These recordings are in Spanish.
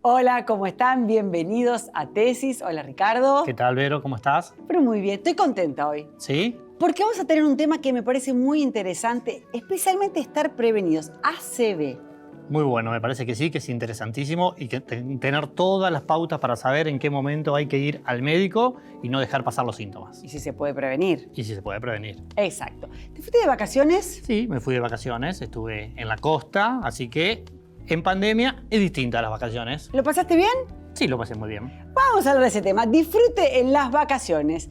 Hola, ¿cómo están? Bienvenidos a Tesis. Hola, Ricardo. ¿Qué tal, Vero? ¿Cómo estás? Pero muy bien, estoy contenta hoy. ¿Sí? Porque vamos a tener un tema que me parece muy interesante, especialmente estar prevenidos. ACV. Muy bueno, me parece que sí, que es interesantísimo y que tener todas las pautas para saber en qué momento hay que ir al médico y no dejar pasar los síntomas. Y si se puede prevenir. Y si se puede prevenir. Exacto. ¿Te fuiste de vacaciones? Sí, me fui de vacaciones, estuve en la costa, así que en pandemia es distinta a las vacaciones. ¿Lo pasaste bien? Sí, lo pasé muy bien. Vamos a hablar de ese tema. Disfrute en las vacaciones.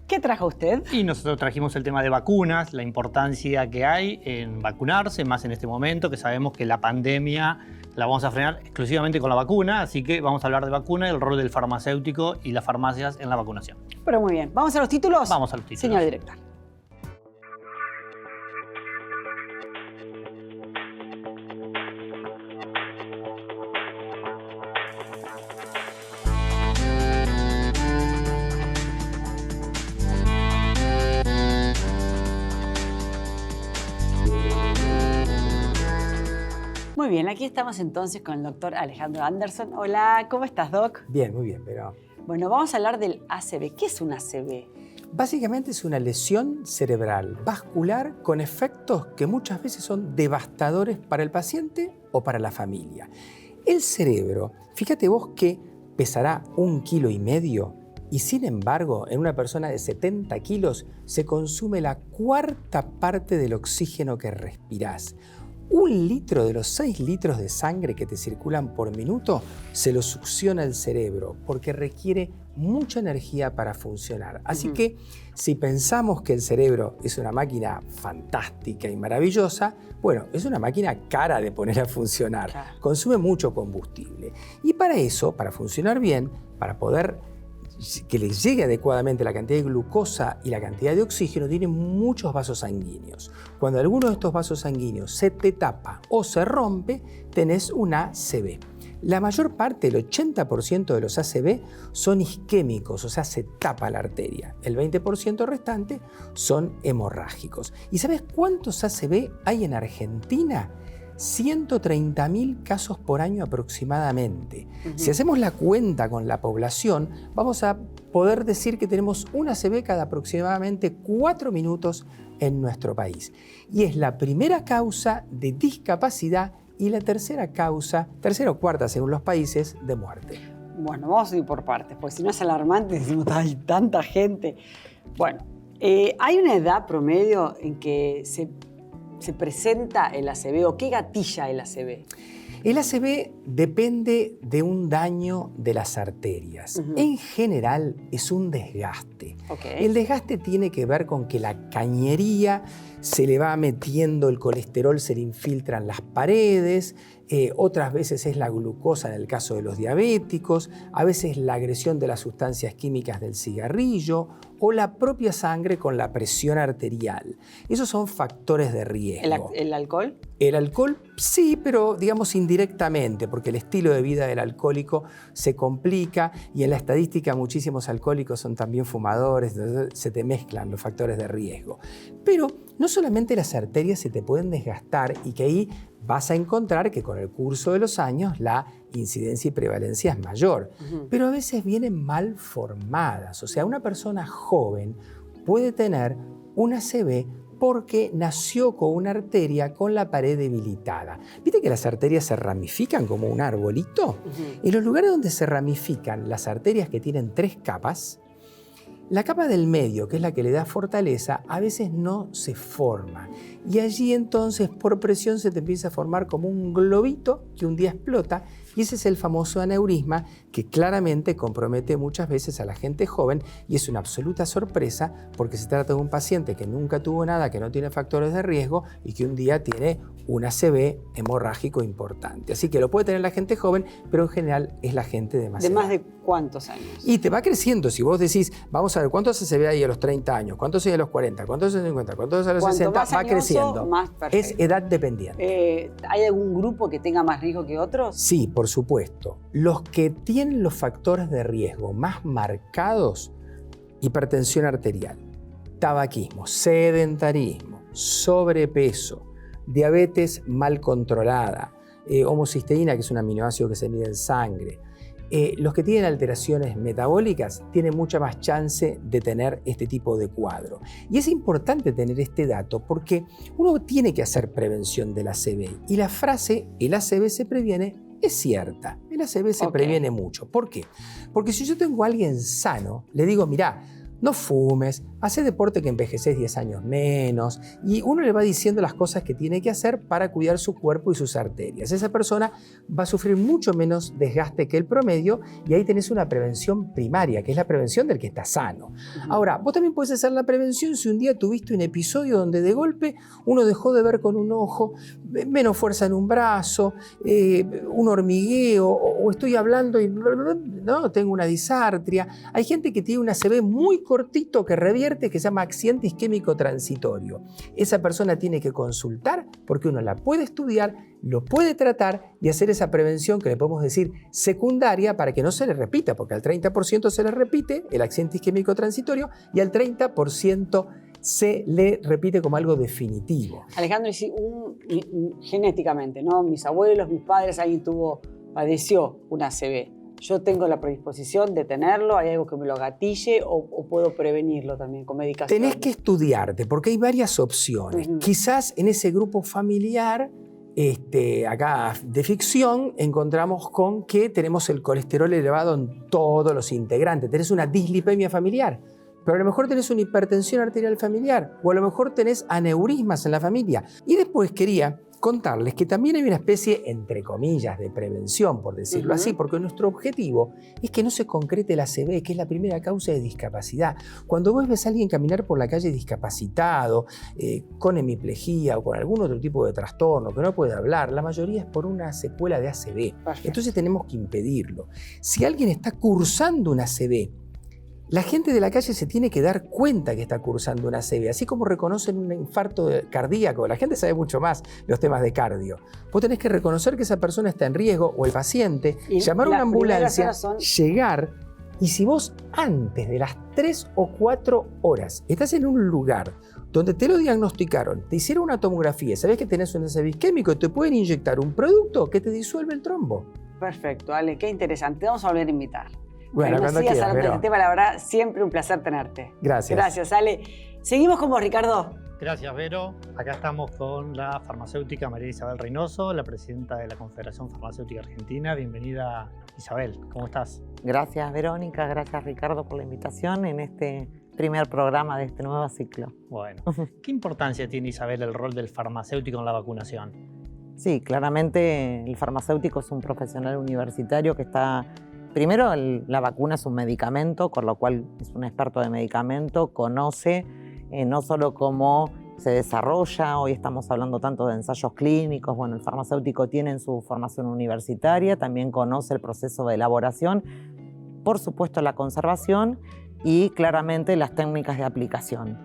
¿Qué trajo usted? Y nosotros trajimos el tema de vacunas, la importancia que hay en vacunarse, más en este momento que sabemos que la pandemia la vamos a frenar exclusivamente con la vacuna, así que vamos a hablar de vacuna y el rol del farmacéutico y las farmacias en la vacunación. Pero muy bien. ¿Vamos a los títulos? Vamos a los títulos. Señor director. Muy bien, aquí estamos entonces con el doctor Alejandro Anderson. Hola, ¿cómo estás, Doc? Bien, muy bien, pero Bueno, vamos a hablar del ACV. ¿Qué es un ACV? básicamente es una lesión cerebral vascular con efectos que muchas veces son devastadores para el paciente o para la familia. El cerebro, fíjate vos que pesará 1,5 kilos y sin embargo en una persona de 70 kilos se consume la 1/4 parte del oxígeno que respirás. 1 litro de los 6 litros de sangre que te circulan por minuto se lo succiona el cerebro porque requiere mucha energía para funcionar. Así que si pensamos que el cerebro es una máquina fantástica y maravillosa, bueno, es una máquina cara de poner a funcionar. Claro. Consume mucho combustible. Y para eso, para funcionar bien, para poder que le llegue adecuadamente la cantidad de glucosa y la cantidad de oxígeno, tiene muchos vasos sanguíneos. Cuando alguno de estos vasos sanguíneos se te tapa o se rompe, tenés un ACV. La mayor parte, el 80% de los ACV son isquémicos, o sea, se tapa la arteria. El 20% restante son hemorrágicos. ¿Y sabes cuántos ACV hay en Argentina? 130.000 casos por año aproximadamente. Si hacemos la cuenta con la población, vamos a poder decir que tenemos un ACV cada aproximadamente 4 minutos en nuestro país. Y es la primera causa de discapacidad y la tercera o cuarta según los países, de muerte. Bueno, vamos a ir por partes, porque si no es alarmante, decimos, hay tanta gente. Bueno, ¿hay una edad promedio en que se presenta el ACV o qué gatilla el ACV? El ACV depende de un daño de las arterias. En general es un desgaste. Okay. El desgaste tiene que ver con que la cañería se le va metiendo el colesterol, se le infiltran las paredes, otras veces es la glucosa en el caso de los diabéticos, a veces la agresión de las sustancias químicas del cigarrillo o la propia sangre con la presión arterial. Esos son factores de riesgo. ¿El alcohol? El alcohol sí, pero digamos indirectamente, porque el estilo de vida del alcohólico se complica y en la estadística muchísimos alcohólicos son también fumadores, entonces se te mezclan los factores de riesgo. Pero no solamente las arterias se te pueden desgastar y que ahí vas a encontrar que con el curso de los años la incidencia y prevalencia es mayor, pero a veces vienen mal formadas. O sea, una persona joven puede tener un ACV porque nació con una arteria con la pared debilitada. ¿Viste que las arterias se ramifican como un arbolito? En los lugares donde se ramifican las arterias que tienen 3 capas, la capa del medio, que es la que le da fortaleza, a veces no se forma. Y allí entonces por presión se te empieza a formar como un globito que un día explota y ese es el famoso aneurisma que claramente compromete muchas veces a la gente joven y es una absoluta sorpresa porque se trata de un paciente que nunca tuvo nada, que no tiene factores de riesgo y que un día tiene un ACV hemorrágico importante. Así que lo puede tener la gente joven, pero en general es la gente de más edad. ¿De más de cuántos años? Y te va creciendo. Si vos decís, vamos a ver, ¿cuántos ACV hay a los 30 años? ¿Cuántos hay a los 40? ¿Cuántos a los 50? ¿Cuántos a los 60? Va creciendo. Más es edad dependiente. ¿Hay algún grupo que tenga más riesgo que otros? Sí, por supuesto. Los que tienen los factores de riesgo más marcados, hipertensión arterial, tabaquismo, sedentarismo, sobrepeso, diabetes mal controlada, homocisteína, que es un aminoácido que se mide en sangre. Los que tienen alteraciones metabólicas tienen mucha más chance de tener este tipo de cuadro. Y es importante tener este dato porque uno tiene que hacer prevención del ACV. Y la frase, el ACV se previene, es cierta. El ACV se previene mucho. ¿Por qué? Porque si yo tengo a alguien sano, le digo, mirá, no fumes, hace deporte que envejeces 10 años menos, y uno le va diciendo las cosas que tiene que hacer para cuidar su cuerpo y sus arterias. Esa persona va a sufrir mucho menos desgaste que el promedio, y ahí tenés una prevención primaria, que es la prevención del que está sano. Ahora, vos también podés hacer la prevención si un día tuviste un episodio donde de golpe uno dejó de ver con un ojo, menos fuerza en un brazo, un hormigueo, o estoy hablando y no, tengo una disartria. Hay gente que tiene un ACV muy cortito que revierte, que se llama accidente isquémico transitorio. Esa persona tiene que consultar porque uno la puede estudiar, lo puede tratar y hacer esa prevención que le podemos decir secundaria para que no se le repita, porque al 30% se le repite el accidente isquémico transitorio y al 30% se le repite como algo definitivo. Alejandro, y si genéticamente, ¿no? Mis abuelos, mis padres, alguien padeció un ACV. ¿Yo tengo la predisposición de tenerlo? ¿Hay algo que me lo gatille o puedo prevenirlo también con medicación? Tenés que estudiarte porque hay varias opciones. Quizás en ese grupo familiar, acá de ficción, encontramos con que tenemos el colesterol elevado en todos los integrantes. Tenés una dislipemia familiar, pero a lo mejor tenés una hipertensión arterial familiar o a lo mejor tenés aneurismas en la familia. Y después quería contarles que también hay una especie, entre comillas, de prevención, por decirlo así, porque nuestro objetivo es que no se concrete el ACV, que es la primera causa de discapacidad. Cuando vos ves a alguien caminar por la calle discapacitado, con hemiplegia o con algún otro tipo de trastorno, que no puede hablar, la mayoría es por una secuela de ACV. Perfecto. Entonces tenemos que impedirlo. Si alguien está cursando un ACV, la gente de la calle se tiene que dar cuenta que está cursando una ACV, así como reconocen un infarto cardíaco. La gente sabe mucho más los temas de cardio. Vos tenés que reconocer que esa persona está en riesgo o el paciente, llamar a una ambulancia, llegar, y si vos antes de las 3 o 4 horas estás en un lugar donde te lo diagnosticaron, te hicieron una tomografía, sabés que tenés un ACV isquémico, te pueden inyectar un producto que te disuelve el trombo. Perfecto, Ale, qué interesante. Vamos a volver a invitar. Bueno, cuando quieras, hablando de este tema, la verdad, siempre un placer tenerte. Gracias. Gracias, Ale. Seguimos con vos, Ricardo. Gracias, Vero. Acá estamos con la farmacéutica María Isabel Reynoso, la presidenta de la Confederación Farmacéutica Argentina. Bienvenida, Isabel. ¿Cómo estás? Gracias, Verónica. Gracias, Ricardo, por la invitación en este primer programa de este nuevo ciclo. Bueno, ¿qué importancia tiene, Isabel, el rol del farmacéutico en la vacunación? Sí, claramente el farmacéutico es un profesional universitario que está... Primero, la vacuna es un medicamento, con lo cual es un experto de medicamento, conoce no solo cómo se desarrolla, hoy estamos hablando tanto de ensayos clínicos, bueno, el farmacéutico tiene en su formación universitaria, también conoce el proceso de elaboración, por supuesto la conservación y claramente las técnicas de aplicación.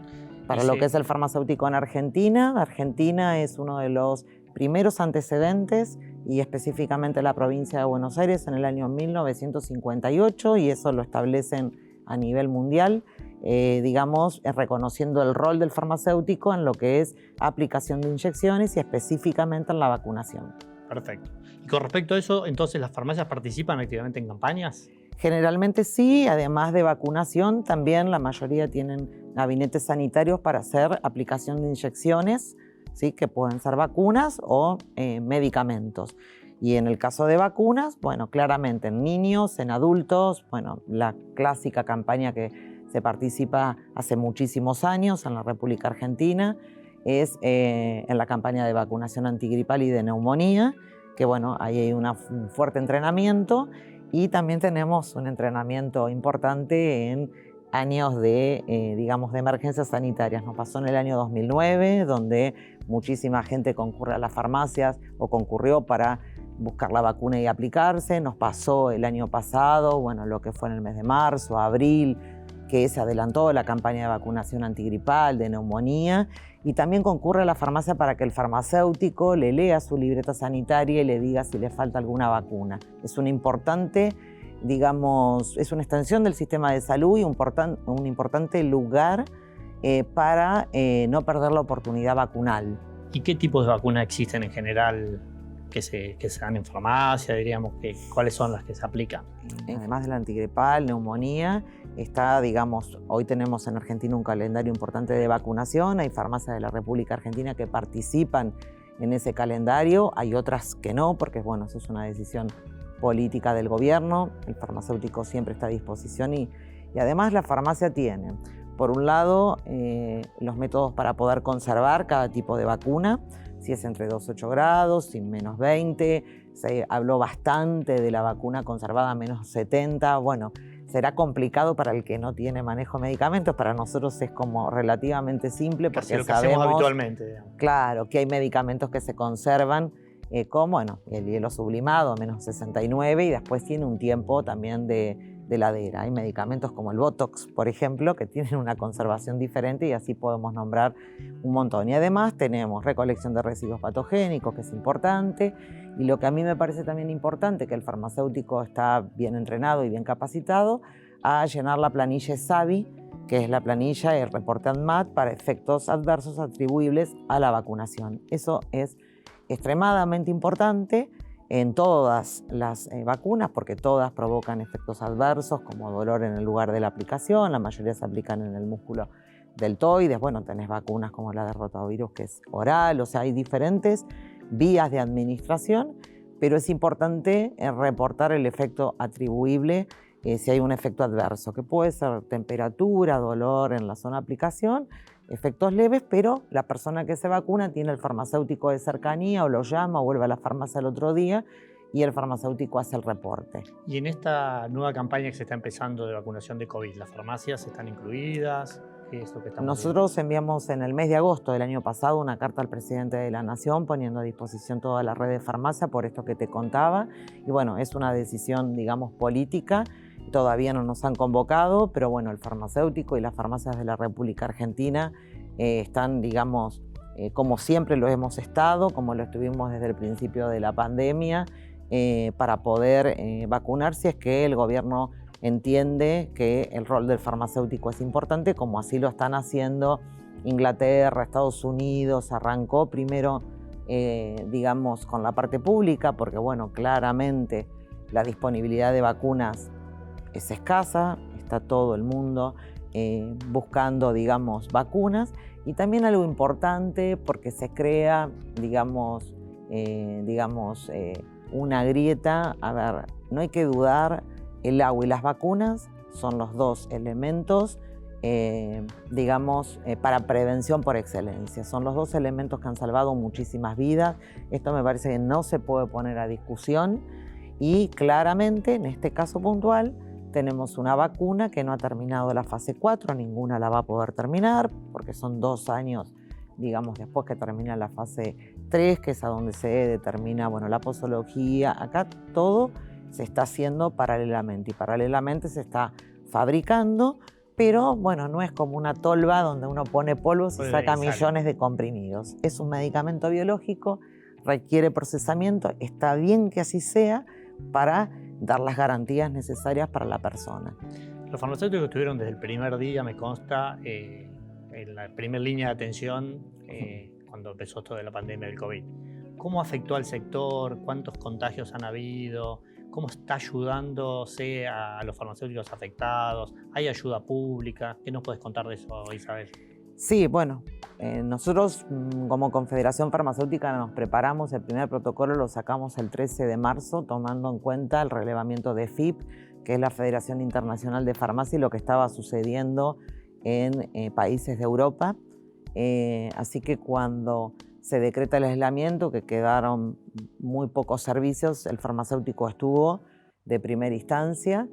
Para lo que es el farmacéutico en Argentina, Argentina es uno de los primeros antecedentes y específicamente la provincia de Buenos Aires en el año 1958 y eso lo establecen a nivel mundial, digamos, reconociendo el rol del farmacéutico en lo que es aplicación de inyecciones y específicamente en la vacunación. Perfecto. Y con respecto a eso, entonces, ¿las farmacias participan activamente en campañas? Generalmente sí, además de vacunación, también la mayoría tienen gabinetes sanitarios para hacer aplicación de inyecciones, ¿sí? Que pueden ser vacunas o medicamentos. Y en el caso de vacunas, bueno, claramente en niños, en adultos, bueno, la clásica campaña que se participa hace muchísimos años en la República Argentina es en la campaña de vacunación antigripal y de neumonía, que bueno, ahí hay un fuerte entrenamiento y también tenemos un entrenamiento importante en años de, digamos, de emergencias sanitarias. Nos pasó en el año 2009, donde muchísima gente concurre a las farmacias o concurrió para buscar la vacuna y aplicarse. Nos pasó el año pasado, bueno, lo que fue en el mes de marzo, abril, que se adelantó la campaña de vacunación antigripal, de neumonía, y también concurre a la farmacia para que el farmacéutico le lea su libreta sanitaria y le diga si le falta alguna vacuna. Es un importante, digamos, es una extensión del sistema de salud y un importante lugar para no perder la oportunidad vacunal. ¿Y qué tipos de vacunas existen en general que se dan en farmacia, diríamos, cuáles son las que se aplican. Además de la antigripal, neumonía, está, digamos, hoy tenemos en Argentina un calendario importante de vacunación, hay farmacias de la República Argentina que participan en ese calendario, hay otras que no, porque bueno, eso es una decisión política del gobierno, el farmacéutico siempre está a disposición y además la farmacia tiene, por un lado, los métodos para poder conservar cada tipo de vacuna, si es entre 2,8 grados, sin menos 20, se habló bastante de la vacuna conservada a menos 70, bueno, será complicado para el que no tiene manejo de medicamentos, para nosotros es como relativamente simple porque Casi lo que sabemos hacemos habitualmente, digamos. Claro, que hay medicamentos que se conservan como bueno, el hielo sublimado a menos 69 y después tiene un tiempo también de heladera. Hay medicamentos como el Botox, por ejemplo, que tienen una conservación diferente y así podemos nombrar un montón. Y además tenemos recolección de residuos patogénicos, que es importante, y lo que a mí me parece también importante, que el farmacéutico está bien entrenado y bien capacitado a llenar la planilla SAVI, que es la planilla, el reporte ANMAT para efectos adversos atribuibles a la vacunación. Eso es extremadamente importante en todas las vacunas, porque todas provocan efectos adversos como dolor en el lugar de la aplicación, la mayoría se aplican en el músculo deltoides, bueno, tenés vacunas como la de rotavirus que es oral, o sea, hay diferentes vías de administración, pero es importante reportar el efecto atribuible si hay un efecto adverso, que puede ser temperatura, dolor en la zona de aplicación, efectos leves, pero la persona que se vacuna tiene el farmacéutico de cercanía o lo llama o vuelve a la farmacia el otro día y el farmacéutico hace el reporte. Y en esta nueva campaña que se está empezando de vacunación de COVID, ¿las farmacias están incluidas? ¿Qué es lo que estamos Nosotros viendo? enviamos en el mes de agosto del año pasado una carta al presidente de la Nación poniendo a disposición toda la red de farmacia por esto que te contaba. Y bueno, es una decisión, digamos, política. Todavía no nos han convocado, pero bueno, el farmacéutico y las farmacias de la República Argentina están, digamos, como siempre lo hemos estado, como lo estuvimos desde el principio de la pandemia, para poder vacunar si es que el gobierno entiende que el rol del farmacéutico es importante, como así lo están haciendo Inglaterra, Estados Unidos. Arrancó primero, digamos, con la parte pública, porque bueno, claramente la disponibilidad de vacunas es escasa, está todo el mundo buscando, digamos, vacunas, y también algo importante porque se crea, digamos, una grieta. A ver, no hay que dudar, el agua y las vacunas son los dos elementos, para prevención por excelencia. Son los dos elementos que han salvado muchísimas vidas. Esto me parece que no se puede poner a discusión y claramente, en este caso puntual, tenemos una vacuna que no ha terminado la fase 4, ninguna la va a poder terminar, porque son 2 años, digamos, después que termina la fase 3, que es a donde se determina, bueno, la posología. Acá todo se está haciendo paralelamente y paralelamente se está fabricando, pero bueno, no es como una tolva donde uno pone polvos y saca millones de comprimidos. Es un medicamento biológico, requiere procesamiento, está bien que así sea para dar las garantías necesarias para la persona. Los farmacéuticos estuvieron desde el primer día, me consta, en la primera línea de atención cuando empezó esto de la pandemia del COVID. ¿Cómo afectó al sector? ¿Cuántos contagios han habido? ¿Cómo está ayudándose a los farmacéuticos afectados? ¿Hay ayuda pública? ¿Qué nos puedes contar de eso, Isabel? Sí, bueno, nosotros como Confederación Farmacéutica nos preparamos, el primer protocolo lo sacamos el 13 de marzo, tomando en cuenta el relevamiento de FIP, que es la Federación Internacional de Farmacia, y lo que estaba sucediendo en países de Europa. Así que cuando se decreta el aislamiento, que quedaron muy pocos servicios, el farmacéutico estuvo de primera instancia.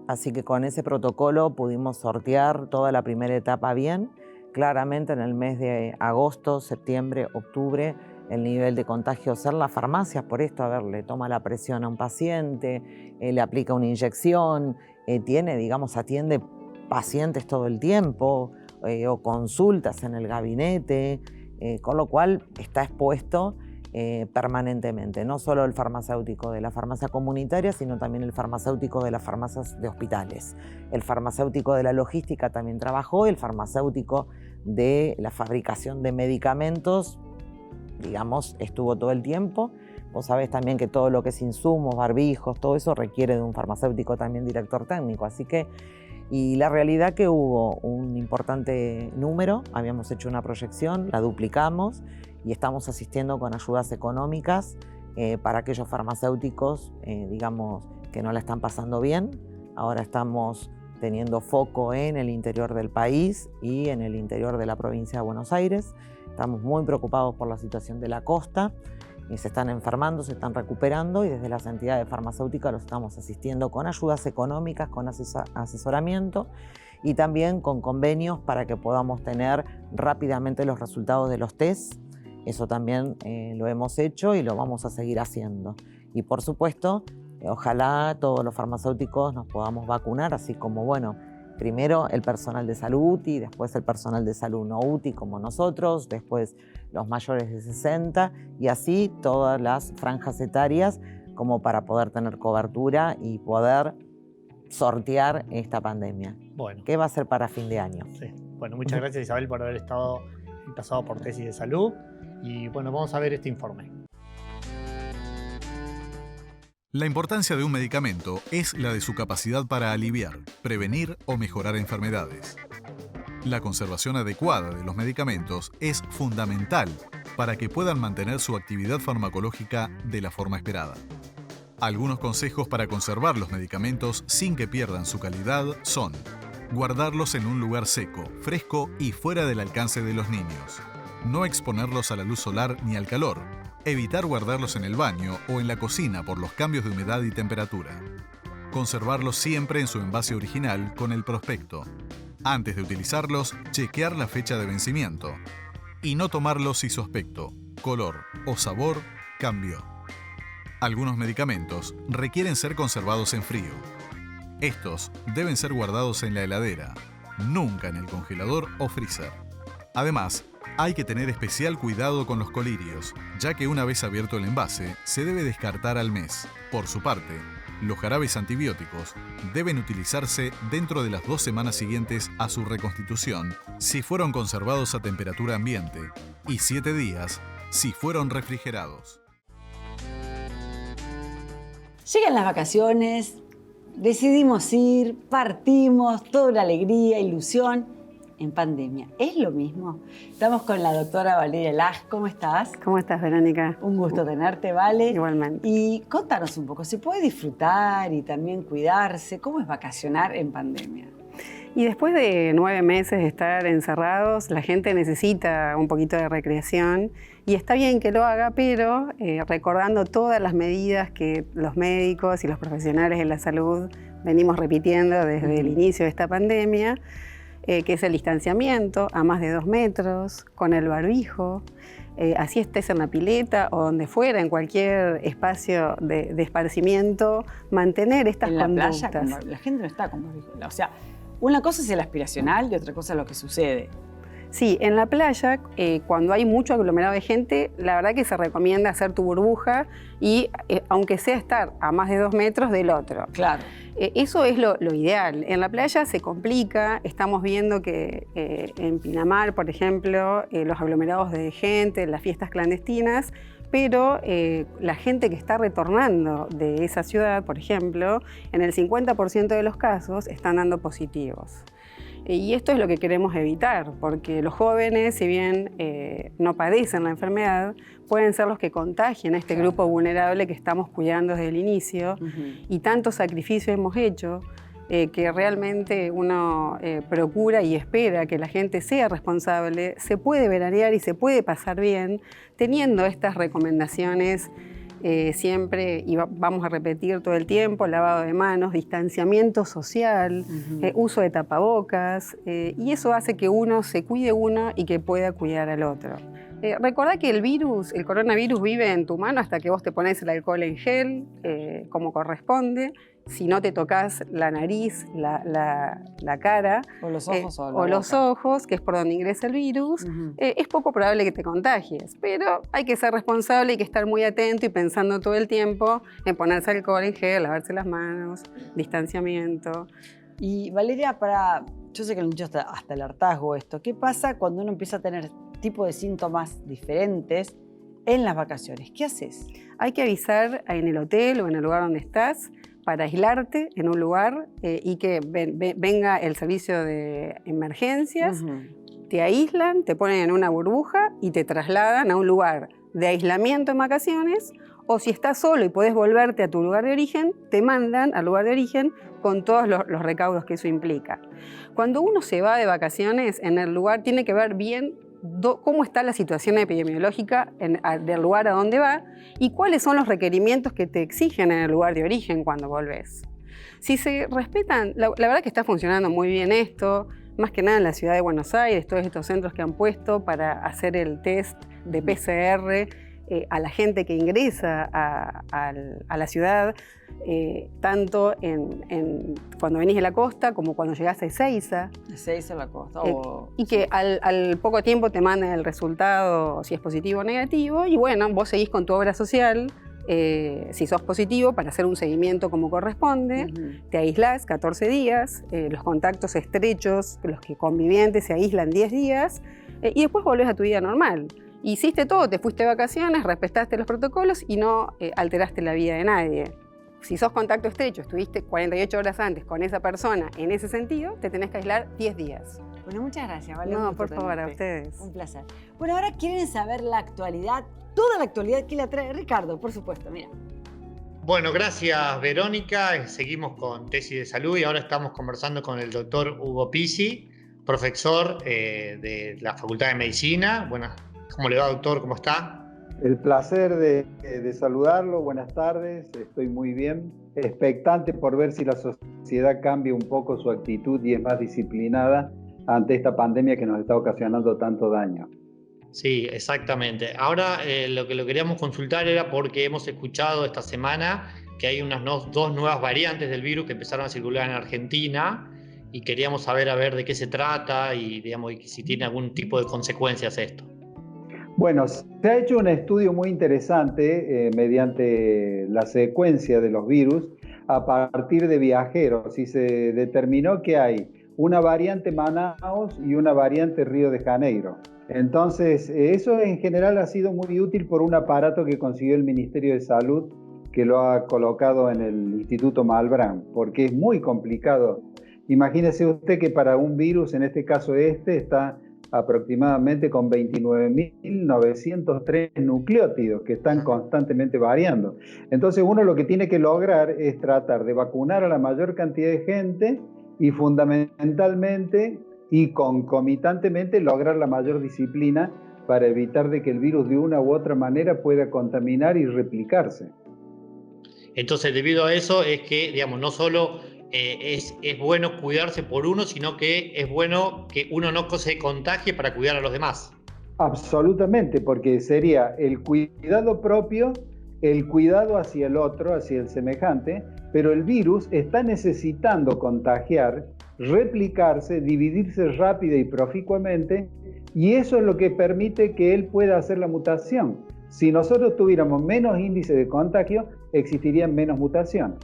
Así que con ese protocolo pudimos sortear toda la primera etapa bien. Claramente en el mes de agosto, septiembre, octubre, el nivel de contagio en las farmacias, por esto, a ver, le toma la presión a un paciente, le aplica una inyección, atiende pacientes todo el tiempo, o consultas en el gabinete, con lo cual está expuesto permanentemente, no solo el farmacéutico de la farmacia comunitaria, sino también el farmacéutico de las farmacias de hospitales. El farmacéutico de la logística también trabajó, el farmacéutico de la fabricación de medicamentos digamos, estuvo todo el tiempo. Vos sabés también que todo lo que es insumos, barbijos, todo eso requiere de un farmacéutico también director técnico. Así que, y la realidad que hubo un importante número, habíamos hecho una proyección, la duplicamos y estamos asistiendo con ayudas económicas para aquellos farmacéuticos, digamos, que no la están pasando bien. Ahora estamos teniendo foco en el interior del país y en el interior de la provincia de Buenos Aires. Estamos muy preocupados por la situación de la costa. Se están enfermando, se están recuperando y desde las entidades farmacéuticas los estamos asistiendo con ayudas económicas, con asesoramiento y también con convenios para que podamos tener rápidamente los resultados de los test. Eso también lo hemos hecho y lo vamos a seguir haciendo. Y por supuesto, ojalá todos los farmacéuticos nos podamos vacunar, así como, bueno, primero el personal de salud UTI, después el personal de salud no UTI como nosotros, después los mayores de 60 y así todas las franjas etarias como para poder tener cobertura y poder sortear esta pandemia. Bueno. ¿Qué va a ser para fin de año? Sí. Bueno, muchas gracias Isabel por haber pasado por tesis de salud y bueno, vamos a ver este informe. La importancia de un medicamento es la de su capacidad para aliviar, prevenir o mejorar enfermedades. La conservación adecuada de los medicamentos es fundamental para que puedan mantener su actividad farmacológica de la forma esperada. Algunos consejos para conservar los medicamentos sin que pierdan su calidad son: guardarlos en un lugar seco, fresco y fuera del alcance de los niños. No exponerlos a la luz solar ni al calor. Evitar guardarlos en el baño o en la cocina por los cambios de humedad y temperatura. Conservarlos siempre en su envase original con el prospecto. Antes de utilizarlos, chequear la fecha de vencimiento. Y no tomarlos si su aspecto, color o sabor cambió. Algunos medicamentos requieren ser conservados en frío. Estos deben ser guardados en la heladera, nunca en el congelador o freezer. Además, hay que tener especial cuidado con los colirios, ya que una vez abierto el envase, se debe descartar al mes. Por su parte, los jarabes antibióticos deben utilizarse dentro de las 2 semanas siguientes a su reconstitución si fueron conservados a temperatura ambiente y 7 días si fueron refrigerados. Llegan las vacaciones, decidimos ir, partimos, toda una alegría, ilusión. En pandemia, ¿es lo mismo? Estamos con la doctora Valeria Laj. ¿Cómo estás? ¿Cómo estás, Verónica? Un gusto tenerte, Vale. Igualmente. Y contanos un poco, ¿se puede disfrutar y también cuidarse? ¿Cómo es vacacionar en pandemia? Y después de 9 meses de estar encerrados, la gente necesita un poquito de recreación y está bien que lo haga, pero recordando todas las medidas que los médicos y los profesionales de la salud venimos repitiendo desde el inicio de esta pandemia, que es el distanciamiento a más de 2 metros, con el barbijo, así estés en la pileta o donde fuera, en cualquier espacio de esparcimiento, mantener estas conductas. En la playa, la gente no está con barbijo. O sea, una cosa es el aspiracional y otra cosa es lo que sucede. Sí, en la playa, cuando hay mucho aglomerado de gente, la verdad que se recomienda hacer tu burbuja y aunque sea estar a más de 2 metros del otro. Claro. Eso es lo ideal. En la playa se complica, estamos viendo que en Pinamar, por ejemplo, los aglomerados de gente, las fiestas clandestinas, pero la gente que está retornando de esa ciudad, por ejemplo, en el 50% de los casos están dando positivos. Y esto es lo que queremos evitar, porque los jóvenes, si bien no padecen la enfermedad, pueden ser los que contagien a este grupo vulnerable que estamos cuidando desde el inicio. Y tanto sacrificio hemos hecho que realmente uno procura y espera que la gente sea responsable, se puede veranear y se puede pasar bien teniendo estas recomendaciones siempre, y vamos a repetir todo el tiempo: lavado de manos, distanciamiento social, uso de tapabocas, y eso hace que uno se cuide uno y que pueda cuidar al otro. Recordá que el coronavirus vive en tu mano hasta que vos te pones el alcohol en gel, como corresponde. Si no te tocas la nariz, la cara o los ojos, o los ojos, que es por donde ingresa el virus, es poco probable que te contagies. Pero hay que ser responsable, hay que estar muy atento y pensando todo el tiempo en ponerse alcohol en gel, lavarse las manos, distanciamiento. Y Valeria, yo sé que lo han dicho hasta el hartazgo esto, ¿qué pasa cuando uno empieza a tener tipo de síntomas diferentes en las vacaciones. ¿Qué haces? Hay que avisar en el hotel o en el lugar donde estás para aislarte en un lugar y que venga el servicio de emergencias, te aíslan, te ponen en una burbuja y te trasladan a un lugar de aislamiento en vacaciones, o si estás solo y podés volverte a tu lugar de origen, te mandan al lugar de origen con todos los recaudos que eso implica. Cuando uno se va de vacaciones en el lugar, tiene que ver bien cómo está la situación epidemiológica del lugar a donde va y cuáles son los requerimientos que te exigen en el lugar de origen cuando volvés. Si se respetan, la verdad que está funcionando muy bien esto, más que nada en la ciudad de Buenos Aires, todos estos centros que han puesto para hacer el test de PCR a la gente que ingresa a la ciudad, tanto cuando venís de la costa como cuando llegás a Ezeiza. Ezeiza la costa. Y que al poco tiempo te mandan el resultado, si es positivo o negativo, y bueno, vos seguís con tu obra social, si sos positivo, para hacer un seguimiento como corresponde. Te aislás 14 días, los contactos estrechos, los que convivientes se aíslan 10 días, y después volvés a tu vida normal. Hiciste todo, te fuiste de vacaciones, respetaste los protocolos y no alteraste la vida de nadie. Si sos contacto estrecho, estuviste 48 horas antes con esa persona en ese sentido, te tenés que aislar 10 días. Bueno, muchas gracias, Vale. No, por favor, a ustedes. Un placer. Bueno, ahora quieren saber la actualidad, toda la actualidad que le trae Ricardo, por supuesto, mira. Bueno, gracias Verónica. Seguimos con Tesis de Salud y ahora estamos conversando con el doctor Hugo Pizzi, profesor de la Facultad de Medicina. Buenas. ¿Cómo le va, doctor? ¿Cómo está? El placer de saludarlo. Buenas tardes. Estoy muy bien. Expectante por ver si la sociedad cambia un poco su actitud y es más disciplinada ante esta pandemia que nos está ocasionando tanto daño. Sí, exactamente. Ahora lo que lo queríamos consultar era porque hemos escuchado esta semana que hay unas dos nuevas variantes del virus que empezaron a circular en Argentina y queríamos saber a ver de qué se trata y, digamos, si tiene algún tipo de consecuencias esto. Bueno, se ha hecho un estudio muy interesante mediante la secuencia de los virus a partir de viajeros y se determinó que hay una variante Manaus y una variante Río de Janeiro. Entonces, eso en general ha sido muy útil por un aparato que consiguió el Ministerio de Salud, que lo ha colocado en el Instituto Malbrán, porque es muy complicado. Imagínese usted que para un virus, en este caso está aproximadamente con 29.903 nucleótidos que están constantemente variando. Entonces uno lo que tiene que lograr es tratar de vacunar a la mayor cantidad de gente y fundamentalmente y concomitantemente lograr la mayor disciplina para evitar de que el virus de una u otra manera pueda contaminar y replicarse. Entonces, debido a eso es que, digamos, no solo es bueno cuidarse por uno, sino que es bueno que uno no se contagie para cuidar a los demás. Absolutamente, porque sería el cuidado propio, el cuidado hacia el otro, hacia el semejante, pero el virus está necesitando contagiar, replicarse, dividirse rápida y proficuamente, y eso es lo que permite que él pueda hacer la mutación. Si nosotros tuviéramos menos índice de contagio, existirían menos mutaciones.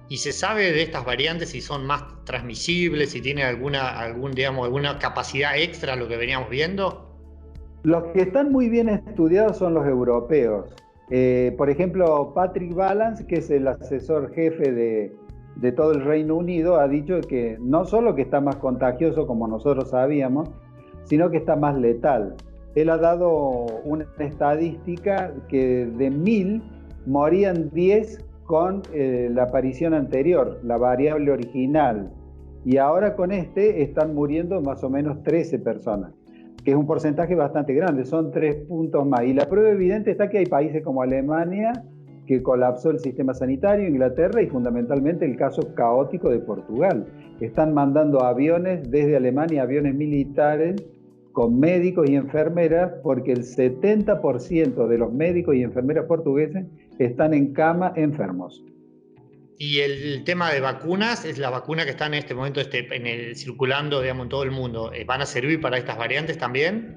¿Y se sabe de estas variantes si son más transmisibles, si tienen alguna capacidad extra a lo que veníamos viendo? Los que están muy bien estudiados son los europeos. Por ejemplo, Patrick Vallance, que es el asesor jefe de todo el Reino Unido, ha dicho que no solo que está más contagioso como nosotros sabíamos, sino que está más letal. Él ha dado una estadística que de 1.000 morían 10 con la aparición anterior, la variable original. Y ahora con están muriendo más o menos 13 personas, que es un porcentaje bastante grande, son 3 puntos más. Y la prueba evidente está que hay países como Alemania, que colapsó el sistema sanitario, Inglaterra y fundamentalmente el caso caótico de Portugal. Están mandando aviones desde Alemania, aviones militares, con médicos y enfermeras, porque el 70% de los médicos y enfermeras portugueses están en cama enfermos. Y el tema de vacunas, es la vacuna que está en este momento circulando, digamos, en todo el mundo. ¿Van a servir para estas variantes también?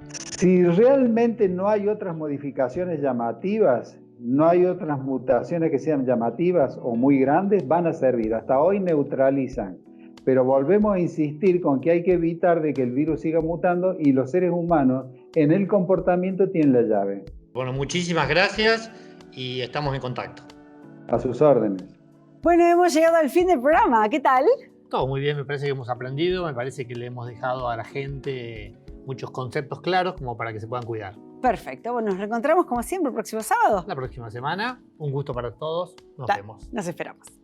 Si realmente no hay otras modificaciones llamativas, no hay otras mutaciones que sean llamativas o muy grandes, van a servir. Hasta hoy neutralizan pero volvemos a insistir con que hay que evitar de que el virus siga mutando y los seres humanos en el comportamiento tienen la llave. Bueno, muchísimas gracias y estamos en contacto. A sus órdenes. Bueno, hemos llegado al fin del programa. ¿Qué tal? Todo muy bien, me parece que hemos aprendido, me parece que le hemos dejado a la gente muchos conceptos claros como para que se puedan cuidar. Perfecto. Bueno, nos reencontramos como siempre el próximo sábado. La próxima semana, un gusto para todos, nos vemos. Nos esperamos.